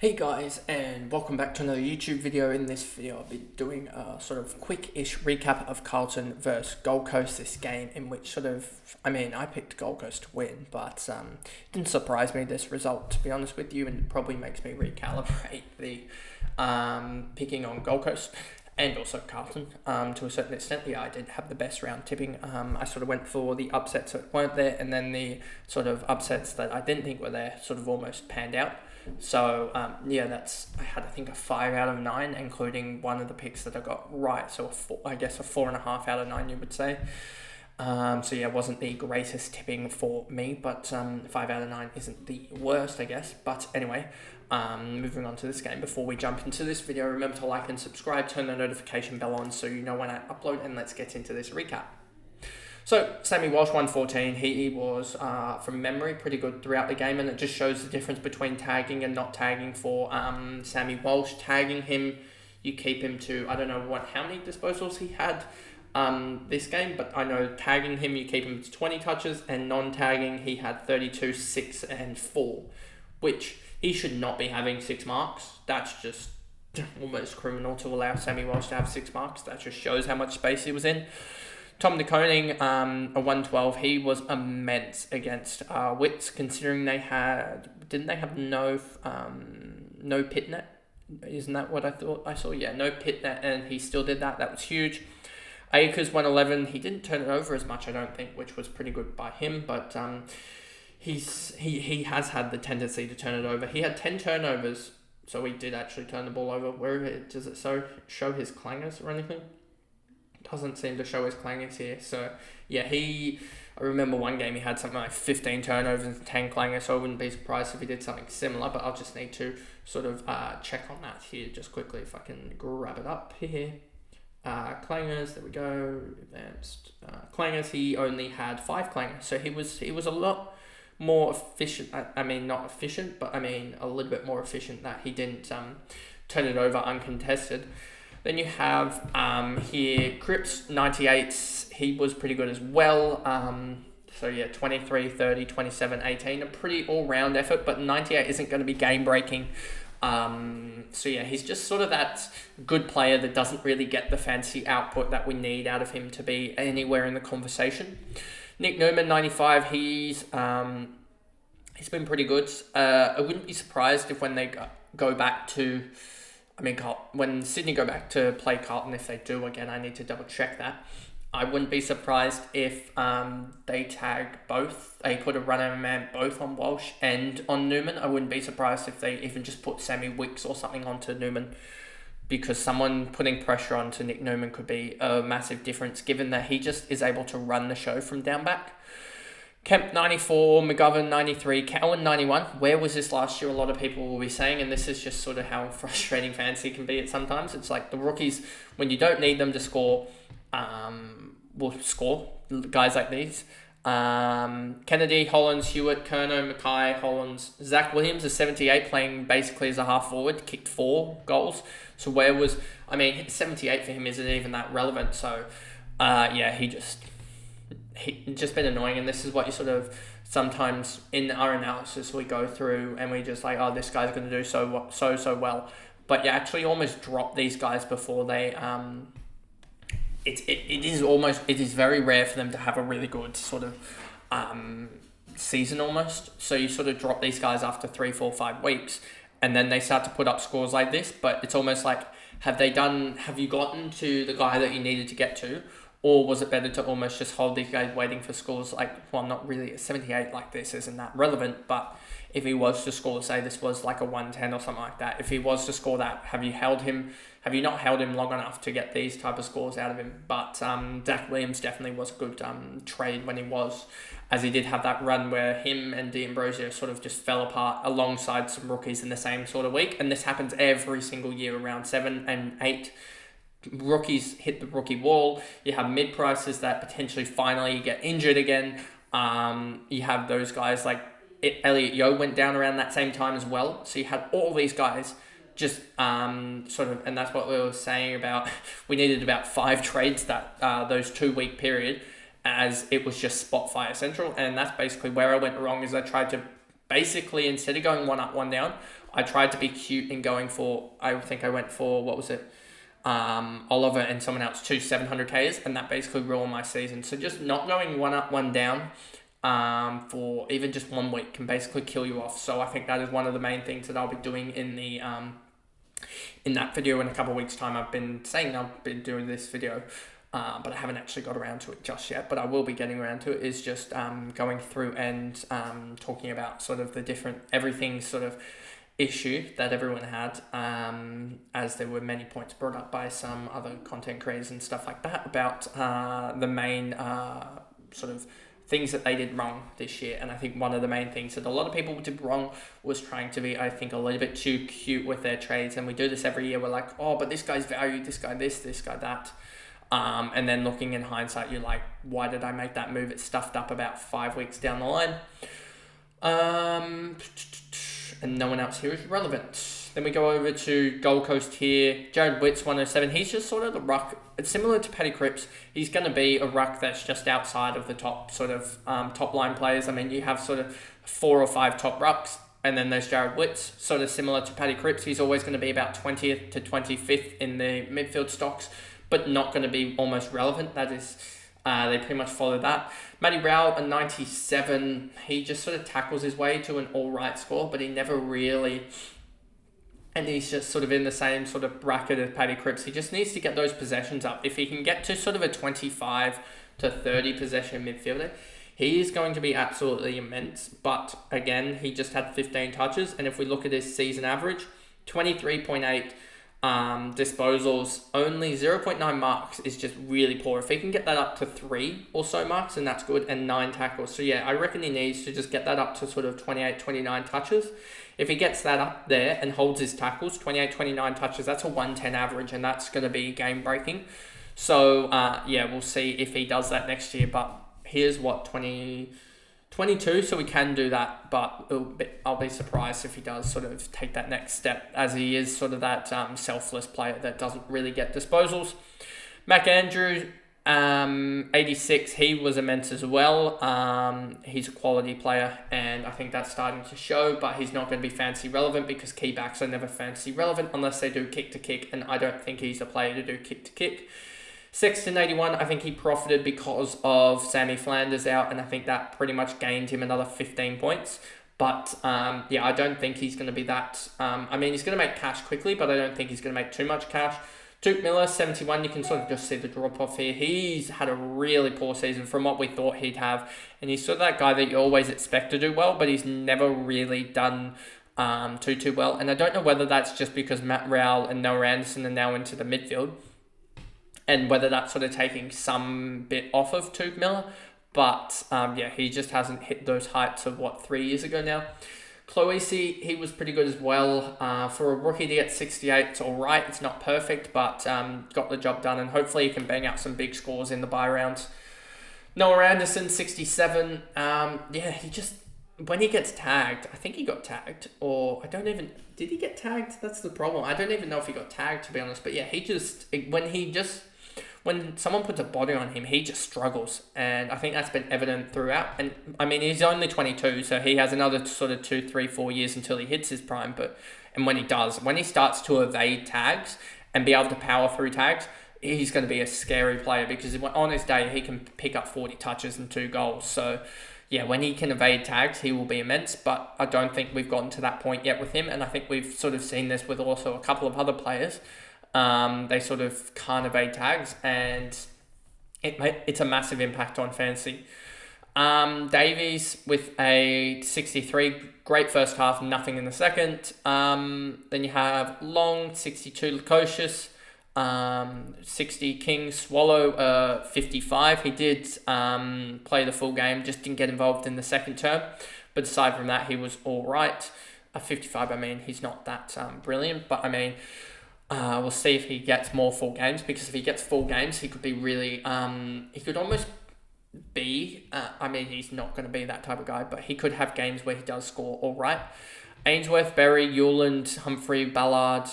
Hey guys, and welcome back to another YouTube video. In this video I'll be doing a sort of quick-ish recap of Carlton versus Gold Coast, this game in which I picked Gold Coast to win, but it didn't surprise me, this result, to be honest with you, and it probably makes me recalibrate the picking on Gold Coast and also Carlton to a certain extent. Yeah, I did have the best round tipping. I sort of went for the upsets that weren't there, and then the sort of upsets that I didn't think were there sort of almost panned out. So I had, I think, a 5 out of 9, including one of the picks that I got right. So I guess a 4.5 out of 9, you would say. It wasn't the greatest tipping for me, but 5 out of 9 isn't the worst, I guess. But anyway, moving on to this game. Before we jump into this video, remember to like and subscribe, turn the notification bell on so you know when I upload, and let's get into this recap. So, Sammy Walsh, 114, he was, from memory, pretty good throughout the game, and it just shows the difference between tagging and not tagging for Sammy Walsh. Tagging him, you keep him to, I don't know how many disposals he had this game, but I know tagging him, you keep him to 20 touches, and non-tagging, he had 32, 6, and 4, which he should not be having 6 marks. That's just almost criminal to allow Sammy Walsh to have 6 marks. That just shows how much space he was in. Tom de Koning, a 112, he was immense against Wits, considering didn't they have no pit net? Isn't that what I thought I saw? Yeah, no pit net, and he still did that. That was huge. Akers, 111, he didn't turn it over as much, I don't think, which was pretty good by him, but he has had the tendency to turn it over. He had 10 turnovers, so he did actually turn the ball over. Does it show his clangers or anything? Doesn't seem to show his clangers here. So, yeah, I remember one game he had something like 15 turnovers and 10 clangers, so I wouldn't be surprised if he did something similar, but I'll just need to sort of check on that here just quickly if I can grab it up here. Clangers, there we go, advanced clangers, he only had 5 clangers, so he was a lot more efficient, not efficient, but a little bit more efficient that he didn't turn it over uncontested. Then you have here Cripps, 98, he was pretty good as well. 23, 30, 27, 18, a pretty all-round effort, but 98 isn't going to be game-breaking. He's just sort of that good player that doesn't really get the fancy output that we need out of him to be anywhere in the conversation. Nick Newman, 95, he's been pretty good. I wouldn't be surprised if when they go back to... when Sydney go back to play Carlton, if they do, again, I need to double check that. I wouldn't be surprised if they tag both. They put a runner man both on Walsh and on Newman. I wouldn't be surprised if they even just put Sammy Wicks or something onto Newman, because someone putting pressure onto Nick Newman could be a massive difference, given that he just is able to run the show from down back. Kemp, 94, McGovern, 93, Cowan, 91. Where was this last year? A lot of people will be saying, and this is just sort of how frustrating fantasy can be at sometimes. It's like the rookies, when you don't need them to score, will score, guys like these. Kennedy, Hollins, Hewitt, Kerno, Mackay, Hollins, Zach Williams, a 78, playing basically as a half forward, kicked 4 goals. So 78 for him isn't even that relevant. So, He's just been annoying, and this is what you sort of sometimes in our analysis we go through and we just like, oh, this guy's going to do so well, but you actually almost drop these guys before they it is very rare for them to have a really good sort of season almost. So you sort of drop these guys after 3, 4, 5 weeks, and then they start to put up scores like this. But it's almost like, have you gotten to the guy that you needed to get to? Or was it better to almost just hold these guys waiting for scores not really, a 78 like this isn't that relevant, but if he was to score, say this was like a 110 or something like that, if he was to score that, have you not held him long enough to get these type of scores out of him? But Zach Williams definitely was a good trade when he was, as he did have that run where him and D'Ambrosio sort of just fell apart alongside some rookies in the same sort of week, and this happens every single year around 7 and 8. Rookies hit the rookie wall. You have mid prices that potentially finally get injured again. You have those guys like Elliot Yeo went down around that same time as well. So you had all these guys just and that's what we were saying about. We needed about 5 trades that those 2-week period, as it was just spot fire central, and that's basically where I went wrong. Is I tried to basically, instead of going one up, one down, I tried to be cute in going for, I think I went for, what was it? Oliver and someone else, 2 700Ks, and that basically ruined my season. So just not going one up, one down for even just 1 week can basically kill you off. So I think that is one of the main things that I'll be doing in that video in a couple of weeks' time. I've been saying I'll be doing this video, but I haven't actually got around to it just yet. But I will be getting around to it. Is just going through and talking about sort of the different everything sort of issue that everyone had, as there were many points brought up by some other content creators and stuff like that about the main sort of things that they did wrong this year. And I think one of the main things that a lot of people did wrong was trying to be, I think, a little bit too cute with their trades. And we do this every year. We're like, oh, but this guy's valued, this guy this guy that. And then looking in hindsight, you're like, why did I make that move? It stuffed up about 5 weeks down the line. And no one else here is relevant. Then we go over to Gold Coast here. Jared Witt's 107. He's just sort of the ruck. It's similar to Paddy Cripps. He's going to be a ruck that's just outside of the top sort of top line players. I mean, you have sort of 4 or 5 top rucks, and then there's Jared Witt's, sort of similar to Paddy Cripps. He's always going to be about 20th to 25th in the midfield stocks, but not going to be almost relevant. That is, they pretty much follow that. Matty Rowell, a 97. He just sort of tackles his way to an all-right score, but he never really... And he's just sort of in the same sort of bracket as Paddy Cripps. He just needs to get those possessions up. If he can get to sort of a 25 to 30 possession midfielder, he is going to be absolutely immense. But again, he just had 15 touches. And if we look at his season average, 23.8 disposals, only 0.9 marks is just really poor. If he can get that up to 3 or so marks, then that's good, and 9 tackles. So yeah, I reckon he needs to just get that up to sort of 28, 29 touches. If he gets that up there and holds his tackles, 28, 29 touches, that's a 110 average, and that's going to be game breaking. So yeah, we'll see if he does that next year. But here's what, 22, so we can do that, but I'll be surprised if he does sort of take that next step, as he is sort of that selfless player that doesn't really get disposals. Mac Andrew, 86, he was immense as well. He's a quality player, and I think that's starting to show, but he's not going to be fantasy relevant because key backs are never fantasy relevant unless they do kick to kick, and I don't think he's a player to do kick to kick. Sexton, 81, I think he profited because of Sammy Flanders out, and I think that pretty much gained him another 15 points. But yeah, I don't think he's going to be that... I mean, he's going to make cash quickly, but I don't think he's going to make too much cash. Tuke Miller, 71, you can sort of just see the drop-off here. He's had a really poor season from what we thought he'd have, and he's sort of that guy that you always expect to do well, but he's never really done too well. And I don't know whether that's just because Matt Rowell and Noah Anderson are now into the midfield, and whether that's sort of taking some bit off of Tuke Miller. But yeah, he just hasn't hit those heights of, 3 years ago now. Cloese, he was pretty good as well. For a rookie to get 68, it's all right. It's not perfect, but got the job done, and hopefully he can bang out some big scores in the bye rounds. Noah Anderson, 67. Yeah, he just... When he gets tagged, I think he got tagged, or I don't even... Did he get tagged? That's the problem. I don't even know if he got tagged, to be honest. But yeah, when someone puts a body on him, he just struggles. And I think that's been evident throughout. And I mean, he's only 22, so he has another sort of 2, 3, 4 years until he hits his prime. And when he starts to evade tags and be able to power through tags, he's going to be a scary player, because on his day, he can pick up 40 touches and 2 goals. So yeah, when he can evade tags, he will be immense. But I don't think we've gotten to that point yet with him. And I think we've sort of seen this with also a couple of other players. They sort of can't evade tags, and it's a massive impact on fantasy. Davies with a 63, great first half, nothing in the second. Then you have Long, 62, Lukosius, 60, King, Swallow, 55. He did play the full game, just didn't get involved in the second term. But aside from that, he was all right. 55, I mean, he's not that brilliant, but I mean... we'll see if he gets more full games, because if he gets full games, he could be really... he could almost be... I mean, he's not going to be that type of guy, but he could have games where he does score all right. Ainsworth, Berry, Hewland, Humphrey, Ballard,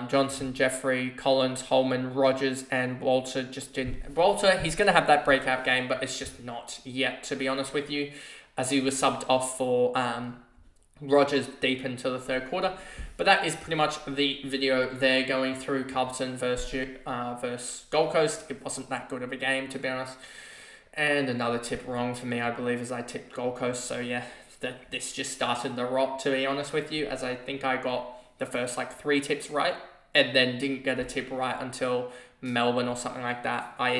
Johnson, Jeffrey, Collins, Holman, Rogers, and Walter just didn't... Walter, he's going to have that breakout game, but it's just not yet, to be honest with you, as he was subbed off for Rogers deep into the third quarter. But that is pretty much the video there, going through Carlton versus Gold Coast. It wasn't that good of a game, to be honest. And another tip wrong for me, I believe, as I tipped Gold Coast. So yeah, this just started the rot, to be honest with you, as I think I got the first 3 tips right, and then didn't get a tip right until Melbourne or something like that. I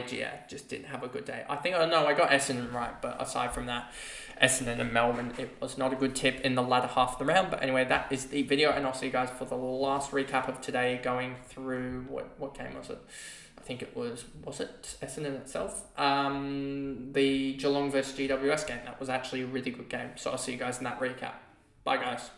just didn't have a good day. I got Essendon right, but aside from that, Essendon and Melbourne, it was not a good tip in the latter half of the round. But anyway, that is the video, and I'll see you guys for the last recap of today, going through what game was it? I think it was it Essendon itself? The Geelong versus GWS game. That was actually a really good game. So I'll see you guys in that recap. Bye, guys.